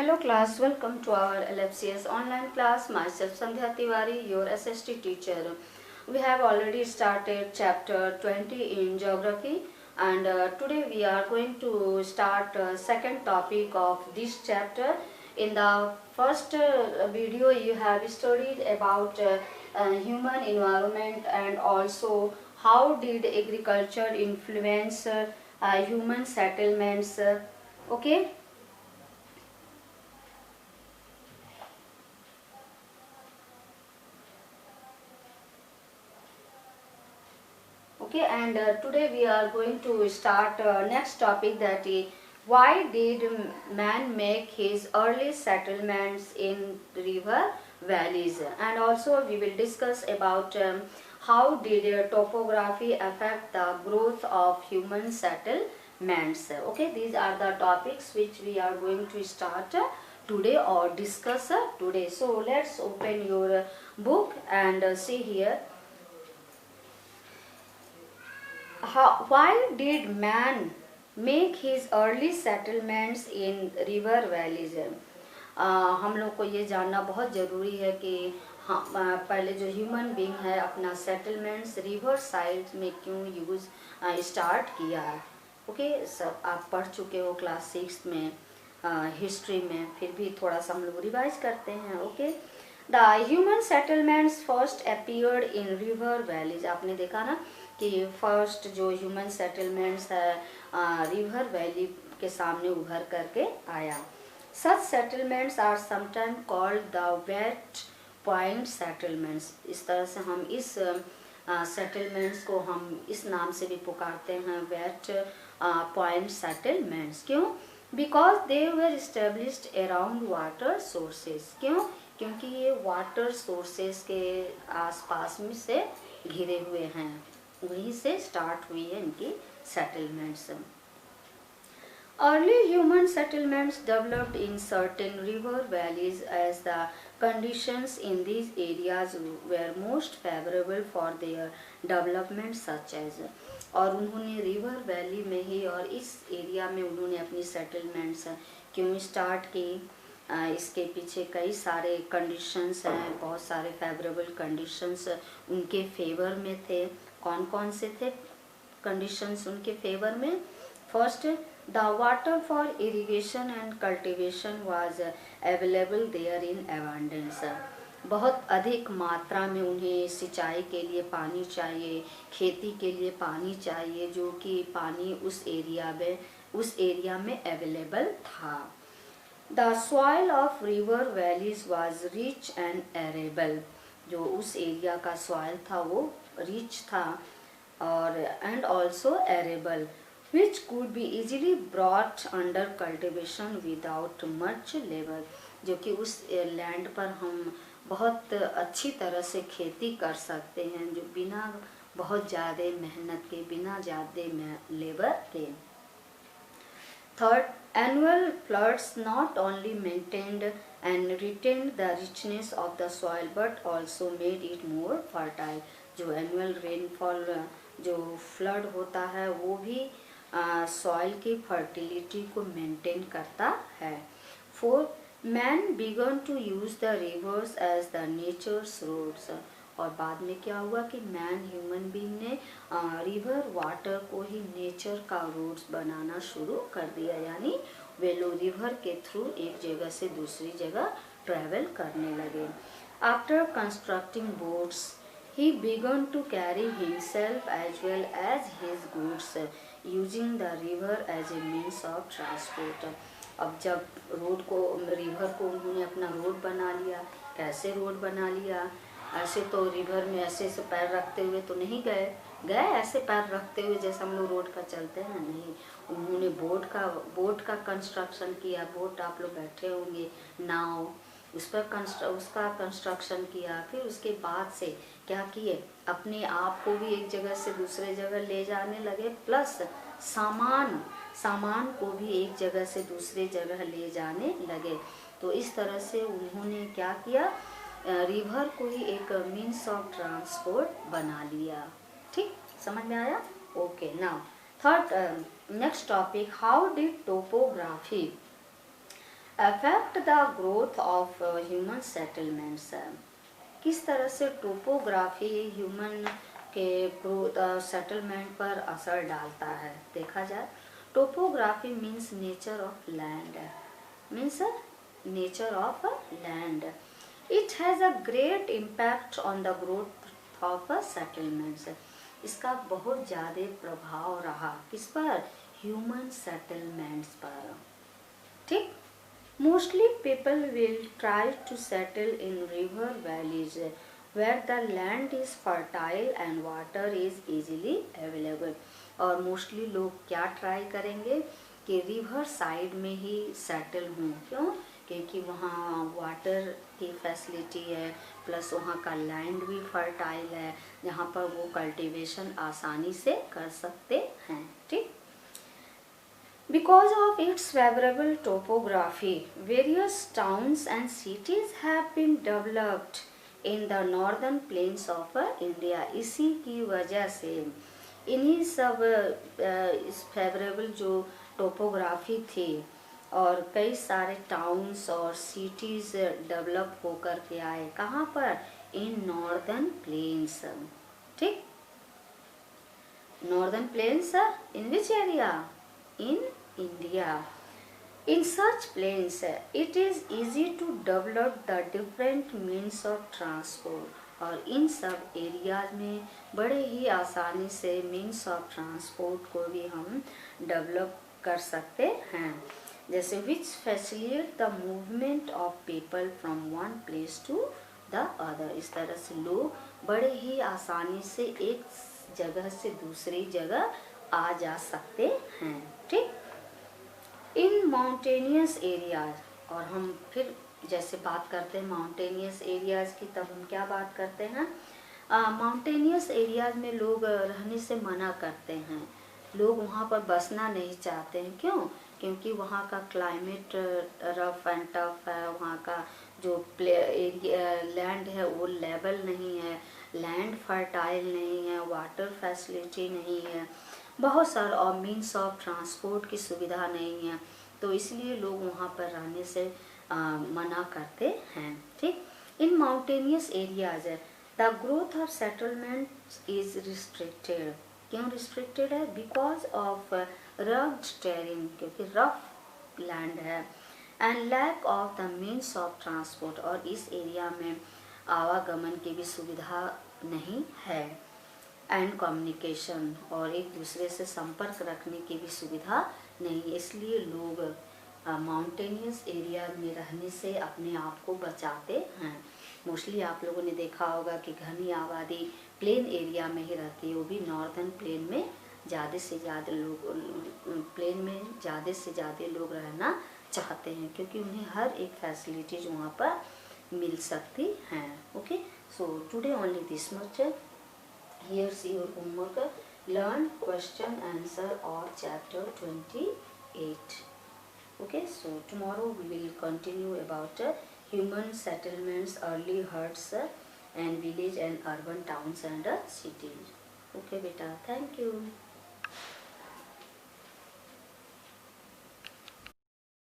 Hello class, welcome to our LFCS online class. Myself Sandhya Tiwari, your SST teacher. We have already started chapter 20 in geography and today we are going to start second topic of this chapter. In the first video you have studied about human environment and also how did agriculture influence human settlements. Okay. Okay, and today we are going to start next topic, that is why did man make his early settlements in river valleys, and also we will discuss about how did topography affect the growth of human settlements. Okay, these are the topics which we are going to start today or discuss today. So let's open your book and see here. Why did man make his early settlements in river valleys? हम लोग को ये जानना बहुत ज़रूरी है कि पहले जो ह्यूमन बीइंग है अपना सेटलमेंट्स रिवर साइड में क्यों यूज़ स्टार्ट किया है. ओके, सब आप पढ़ चुके हो क्लास 6 में हिस्ट्री में, फिर भी थोड़ा सा हम लोग रिवाइज करते हैं. Okay, the human settlements first appeared in river valleys. आपने देखा ना कि फर्स्ट जो ह्यूमन सेटलमेंट्स है रिवर वैली के सामने उभर करके आया. Such settlements are sometime called the wet point settlements. इस तरह से हम इस सेटलमेंट्स को हम इस नाम से भी पुकारते हैं, वेट पॉइंट सेटलमेंट्स. क्यों? Because they were established around water sources. क्यों? क्योंकि ये वाटर सोर्सेज के आसपास में से घिरे हुए हैं, वहीं से स्टार्ट हुई है इनकी settlements. Early human settlements developed in certain river valleys as the conditions in these areas were most favorable for their development such as. और उन्होंने रिवर वैली में ही और इस एरिया में उन्होंने अपनी सेटलमेंट्स क्यों स्टार्ट की, इसके पीछे कई सारे कंडीशंस हैं, बहुत सारे फेवरेबल कंडीशंस उनके फेवर में थे. कौन कौन से थे कंडीशंस उनके फेवर में? First, the water for irrigation and cultivation was available there in abundance. बहुत अधिक मात्रा में उन्हें सिंचाई के लिए पानी चाहिए, खेती के लिए पानी चाहिए, जो कि पानी उस एरिया में अवेलेबल था. The soil of river valleys was rich and arable. जो उस एरिया का सॉइल था वो रिच था और and also arable, which could be easily brought under cultivation without much labor. जो कि उस लैंड पर हम बहुत अच्छी तरह से खेती कर सकते हैं, जो बिना बहुत ज़्यादा मेहनत के, बिना ज़्यादा लेबर के. Third, annual floods not only maintained and retained the richness of the soil but also made it more fertile. जो एनुअल रेनफॉल जो फ्लड होता है वो भी सॉइल की फर्टिलिटी को मेंटेन करता है. Fourth, man began to use the rivers as the nature's roads. और बाद में क्या हुआ कि ह्यूमन बीइंग ने रिवर वाटर को ही नेचर का रोड्स बनाना शुरू कर दिया, यानी वे लोग रिवर के थ्रू एक जगह से दूसरी जगह ट्रैवल करने लगे. After constructing boats he began to carry himself as well as his goods using the river as a means of transport. अब जब रिवर को उन्होंने अपना रोड बना लिया. कैसे रोड बना लिया? ऐसे तो रिवर में ऐसे पैर रखते हुए तो नहीं गए ऐसे पैर रखते हुए जैसे हम लोग रोड पर चलते हैं, नहीं. उन्होंने बोट का कंस्ट्रक्शन किया. बोट आप लोग बैठे होंगे, नाव, उसका कंस्ट्रक्शन किया. फिर उसके बाद से क्या किए, अपने आप को भी एक जगह से दूसरे जगह ले जाने लगे, प्लस सामान को भी एक जगह से दूसरे जगह ले जाने लगे. तो इस तरह से उन्होंने क्या किया, रिवर को ही एक मीन्स ऑफ ट्रांसपोर्ट बना लिया. ठीक, समझ में आया? Okay, now third next topic, how did topography affect the growth of human settlements. किस तरह से टोपोग्राफी ह्यूमन के ग्रोथ सेटलमेंट पर असर डालता है देखा जाए. Topography means nature of land, means nature of land. It has a great impact on the growth of settlements. इसका बहुत ज़्यादा प्रभाव रहा किस पर, ह्यूमन सेटलमेंट्स पर. ठीक. Mostly people will try to settle in river valleys where the land is fertile and water is easily available. और मोस्टली लोग क्या ट्राई करेंगे कि रिवर साइड में ही सेटल हों. क्यों? क्योंकि वहाँ वाटर की फैसिलिटी है, प्लस वहाँ का लैंड भी फर्टाइल है जहाँ पर वो कल्टीवेशन आसानी से कर सकते हैं. ठीक. Because of its favorable topography, various towns and cities have been developed in the northern plains of India. इसी की वजह से इन्हीं सब इस फेवरेबल जो टोपोग्राफी थी और कई सारे टाउन्स और सिटीज़ डेवलप होकर के आए. कहाँ पर, इन नॉर्दर्न प्लेन्स. ठीक. Northern plains in which area, in India. In such plains, it is easy to develop the different means of transport. और इन सब एरियाज में बड़े ही आसानी से मीन्स ऑफ ट्रांसपोर्ट को भी हम डेवलप कर सकते हैं. जैसे which facilitate the movement of people from one place to the other. इस तरह से लोग बड़े ही आसानी से एक जगह से दूसरी जगह आ जा सकते हैं. ठीक. इन माउंटेनियस एरियाज, और हम फिर जैसे बात करते हैं माउंटेनियस एरियाज की, तब हम क्या बात करते हैं, माउंटेनियस एरियाज में लोग रहने से मना करते हैं. लोग वहाँ पर बसना नहीं चाहते हैं. क्यों? क्योंकि वहाँ का क्लाइमेट रफ एंड टफ है. वहाँ का जो लैंड है वो लेवल नहीं है, लैंड फर्टाइल नहीं है, वाटर फैसिलिटी नहीं है, बहुत सारा और मीन्स ऑफ ट्रांसपोर्ट की सुविधा नहीं है. तो इसलिए लोग वहाँ पर रहने से मना करते हैं. ठीक. In mountainous areas the growth of settlement is restricted. क्यों रिस्ट्रिक्टेड है? बिकॉज ऑफ रग्ड टेरेन, क्योंकि रफ लैंड है, and lack of the means of transport. और इस एरिया में आवागमन की भी सुविधा नहीं है, एंड कम्युनिकेशन, और एक दूसरे से संपर्क रखने की भी सुविधा नहीं. इसलिए लोग माउंटेनियस एरिया में रहने से अपने आप को बचाते हैं. मोस्टली आप लोगों ने देखा होगा कि घनी आबादी प्लेन एरिया में ही रहती है, वो भी नॉर्दर्न प्लेन में ज़्यादा से ज़्यादा लोग, प्लेन में ज़्यादा से ज़्यादा लोग रहना चाहते हैं क्योंकि उन्हें हर एक फैसिलिटीज वहाँ पर मिल सकती हैं. Okay, so today only this much. Here's your homework. Learn question answer of chapter 28. Okay, so tomorrow we will continue about human settlements, early herds and village and urban towns and cities. Okay beta, thank you.